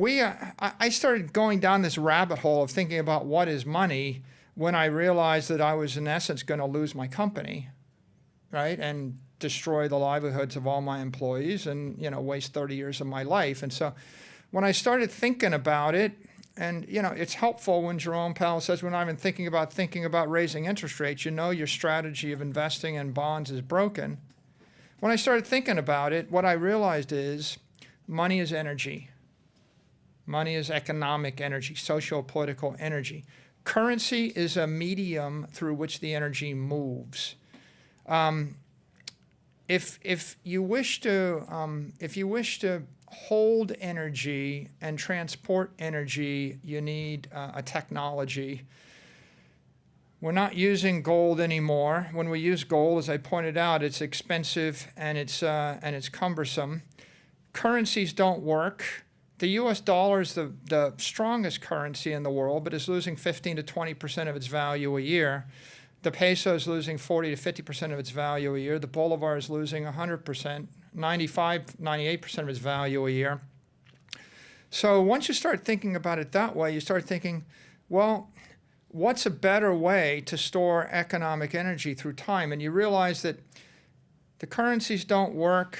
I started going down this rabbit hole of thinking about what is money when I realized that I was in essence going to lose my company, right? And destroy the livelihoods of all my employees and, waste 30 years of my life. And so when I started thinking about it, and, it's helpful when Jerome Powell says, we're not even thinking about raising interest rates, your strategy of investing in bonds is broken. When I started thinking about it, what I realized is money is energy. Money is economic energy, socio-political energy. Currency is a medium through which the energy moves. If you wish to hold energy and transport energy, you need a technology. We're not using gold anymore. When we use gold, as I pointed out, it's expensive and it's cumbersome. Currencies don't work. The U.S. dollar is the strongest currency in the world, but is losing 15 to 20% of its value a year. The peso is losing 40 to 50% of its value a year. The bolivar is losing 100%, 95, 98% of its value a year. So once you start thinking about it that way, you start thinking, well, what's a better way to store economic energy through time? And you realize that the currencies don't work,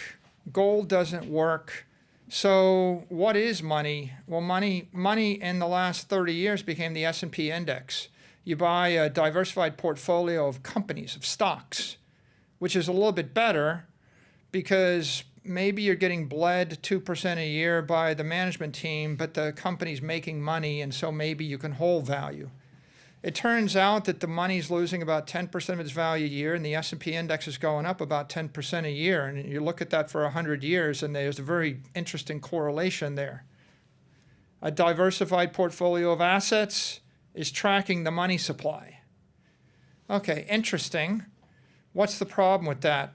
gold doesn't work. So what is money? Well, money in the last 30 years became the S&P index. You buy a diversified portfolio of companies, of stocks, which is a little bit better because maybe you're getting bled 2% a year by the management team, but the company's making money, and so maybe you can hold value. It turns out that the money's losing about 10% of its value a year, and the S&P index is going up about 10% a year. And you look at that for 100 years, and there's a very interesting correlation there. A diversified portfolio of assets is tracking the money supply. Okay, interesting. What's the problem with that?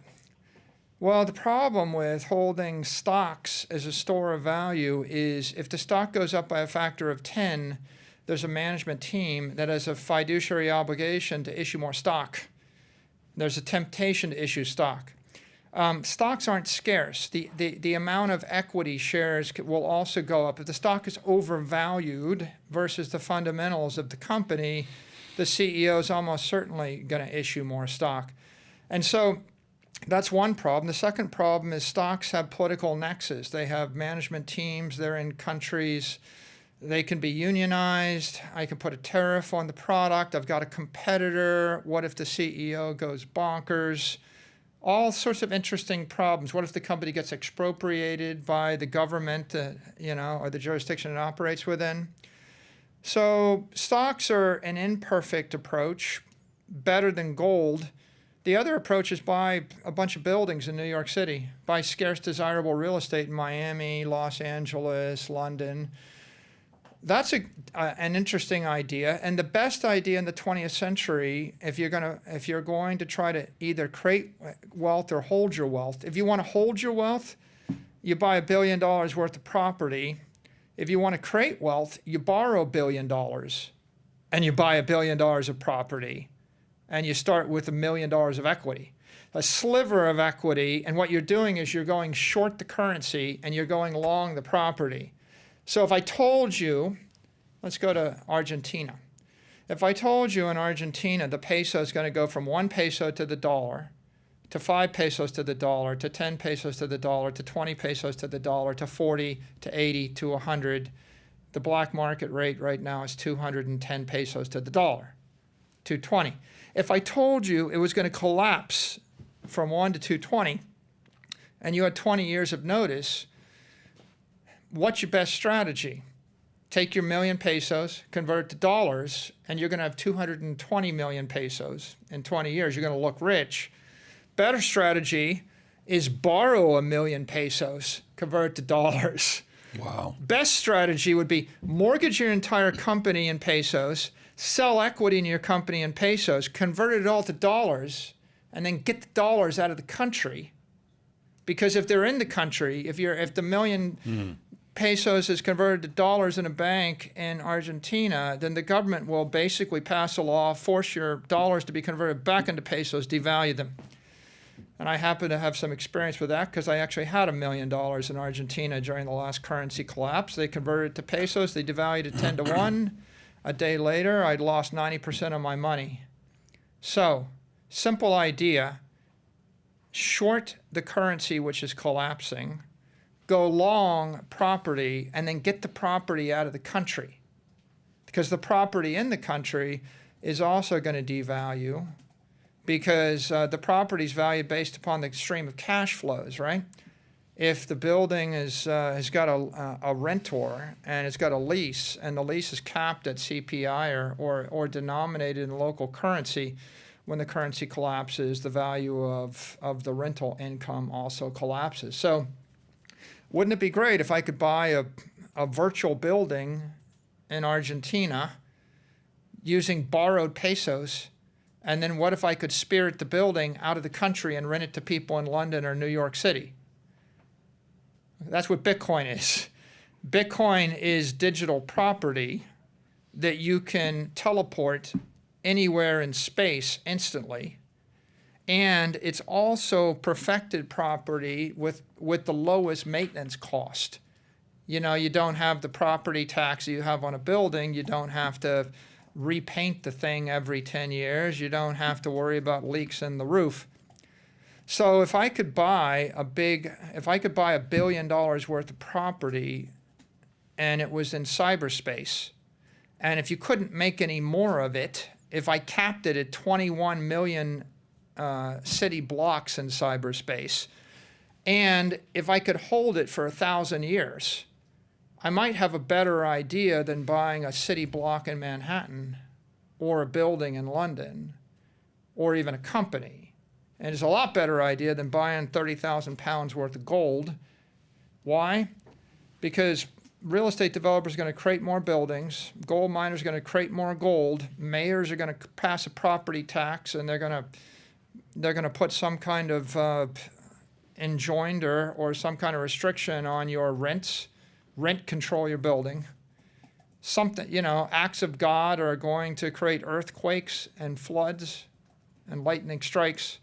Well, the problem with holding stocks as a store of value is if the stock goes up by a factor of 10, there's a management team that has a fiduciary obligation to issue more stock. There's a temptation to issue stock. Stocks aren't scarce. The amount of equity shares will also go up. If the stock is overvalued versus the fundamentals of the company, the CEO is almost certainly going to issue more stock. And so that's one problem. The second problem is stocks have political nexus. They have management teams. They're in countries. They can be unionized. I can put a tariff on the product. I've got a competitor. What if the CEO goes bonkers? All sorts of interesting problems. What if the company gets expropriated by the government, or the jurisdiction it operates within? So stocks are an imperfect approach, better than gold. The other approach is buy a bunch of buildings in New York City, buy scarce, desirable real estate in Miami, Los Angeles, London. That's an interesting idea, and the best idea in the 20th century, if you're going to try to either create wealth or hold your wealth. If you want to hold your wealth, you buy $1 billion worth of property. If you want to create wealth, you borrow $1 billion, and you buy $1 billion of property, and you start with $1 million of equity, a sliver of equity, and what you're doing is you're going short the currency and you're going long the property. So if I told you, let's go to Argentina. If I told you in Argentina the peso is going to go from 1 peso to the dollar, to 5 pesos to the dollar, to 10 pesos to the dollar, to 20 pesos to the dollar, to 40, to 80, to 100, the black market rate right now is 210 pesos to the dollar, 220. If I told you it was going to collapse from 1 to 220, and you had 20 years of notice, what's your best strategy? Take your million pesos, convert it to dollars, and you're going to have 220 million pesos in 20 years. You're going to look rich. Better strategy is borrow 1 million pesos, convert it to dollars. Wow. Best strategy would be mortgage your entire company in pesos, sell equity in your company in pesos, convert it all to dollars, and then get the dollars out of the country. Because if they're in the country, if the million pesos is converted to dollars in a bank in Argentina, then the government will basically pass a law, force your dollars to be converted back into pesos, devalue them. And I happen to have some experience with that because I actually had $1 million in Argentina during the last currency collapse. They converted it to pesos. They devalued it 10 to 1. A day later, I'd lost 90% of my money. So, simple idea. Short the currency which is collapsing. Go long property and then get the property out of the country. Because the property in the country is also going to devalue because the property is valued based upon the stream of cash flows, right? If the building has got a rentor and it's got a lease and the lease is capped at CPI or denominated in the local currency, when the currency collapses, the value of the rental income also collapses. So wouldn't it be great if I could buy a virtual building in Argentina using borrowed pesos? And then what if I could spirit the building out of the country and rent it to people in London or New York City? That's what Bitcoin is. Bitcoin is digital property that you can teleport anywhere in space instantly. And it's also perfected property with the lowest maintenance cost. You know, you don't have the property tax you have on a building. You don't have to repaint the thing every 10 years. You don't have to worry about leaks in the roof. So if I could buy $1 billion worth of property and it was in cyberspace, and if you couldn't make any more of it, if I capped it at 21 million city blocks in cyberspace, and if I could hold it for 1,000 years, I might have a better idea than buying a city block in Manhattan or a building in London or even a company. And it's a lot better idea than buying 30,000 pounds worth of gold. Why? Because real estate developers are going to create more buildings, gold miners are going to create more gold, mayors are going to pass a property tax, and they're going to put some kind of enjoinder or some kind of restriction on your rents. Rent control your building. Something, acts of God are going to create earthquakes and floods and lightning strikes.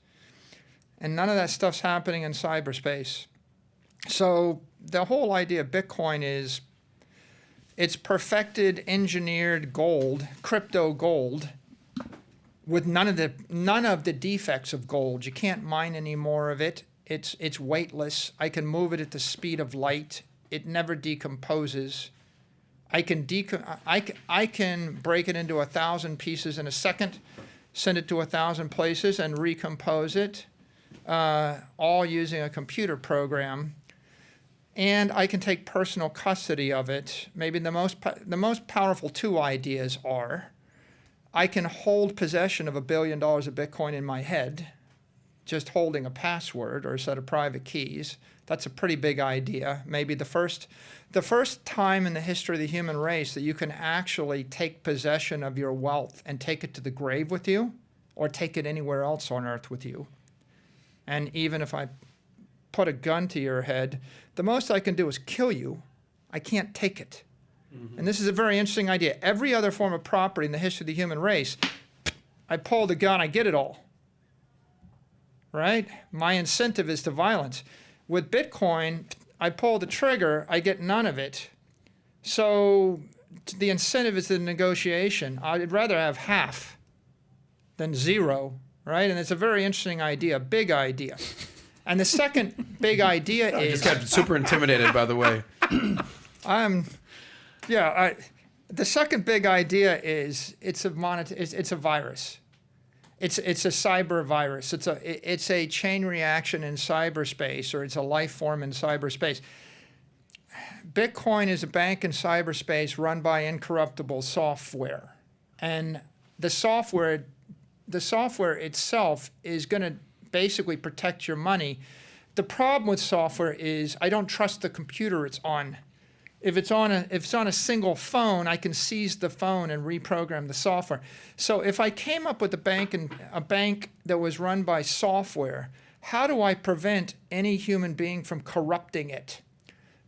And none of that stuff's happening in cyberspace. So the whole idea of Bitcoin is it's perfected, engineered gold, crypto gold, with none of the defects of gold. You can't mine any more of it. It's weightless. I can move it at the speed of light. It never decomposes. I can break it into 1,000 pieces in a second, send it to 1,000 places, and recompose it, all using a computer program. And I can take personal custody of it. Maybe the most powerful two ideas are, I can hold possession of $1 billion of Bitcoin in my head, just holding a password or a set of private keys. That's a pretty big idea. Maybe the first time in the history of the human race that you can actually take possession of your wealth and take it to the grave with you, or take it anywhere else on earth with you. And even if I put a gun to your head, the most I can do is kill you. I can't take it. Mm-hmm. And this is a very interesting idea. Every other form of property in the history of the human race, I pull the gun, I get it all. Right? My incentive is to violence. With Bitcoin, I pull the trigger, I get none of it. So the incentive is the negotiation. I'd rather have half than zero, right? And it's a very interesting idea, big idea. And the second big idea is... I just got super intimidated, by the way. The second big idea is it's a virus. It's a cyber virus. It's a chain reaction in cyberspace, or it's a life form in cyberspace. Bitcoin is a bank in cyberspace run by incorruptible software, and the software itself is going to basically protect your money. The problem with software is I don't trust the computer it's on. If it's on a single phone, I can seize the phone and reprogram the software. So if I came up with a bank that was run by software, how do I prevent any human being from corrupting it?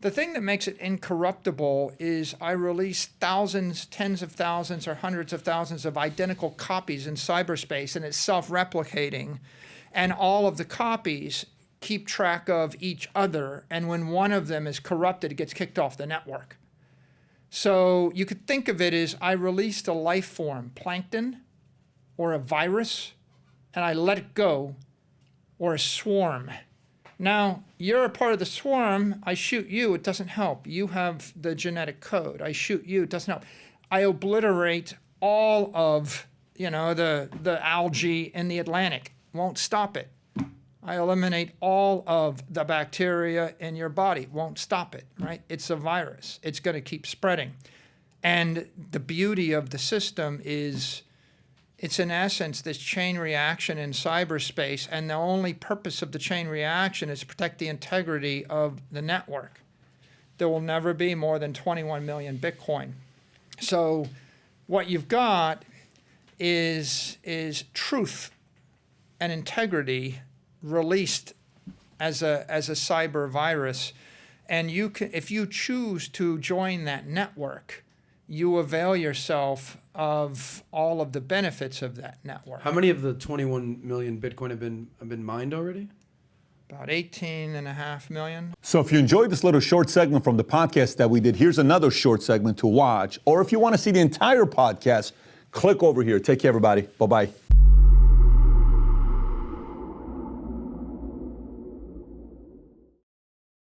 The thing that makes it incorruptible is I release thousands, tens of thousands, or hundreds of thousands of identical copies in cyberspace, and it's self-replicating. And all of the copies keep track of each other. And when one of them is corrupted, it gets kicked off the network. So you could think of it as I released a life form, plankton, or a virus, and I let it go, or a swarm. Now, you're a part of the swarm. I shoot you, it doesn't help. You have the genetic code. I shoot you, it doesn't help. I obliterate all of, the algae in the Atlantic. Won't stop it. I eliminate all of the bacteria in your body. Won't stop it, right? It's a virus. It's going to keep spreading. And the beauty of the system is it's in essence this chain reaction in cyberspace, and the only purpose of the chain reaction is to protect the integrity of the network. There will never be more than 21 million Bitcoin. So what you've got is truth and integrity released as a cyber virus, and you can, if you choose to join that network, you avail yourself of all of the benefits of that network. How many of the 21 million Bitcoin have been mined already? About 18.5 million. So if you enjoyed this little short segment from the podcast that we did, here's another short segment to watch. Or if you want to see the entire podcast, click over here. Take care, everybody. Bye-bye.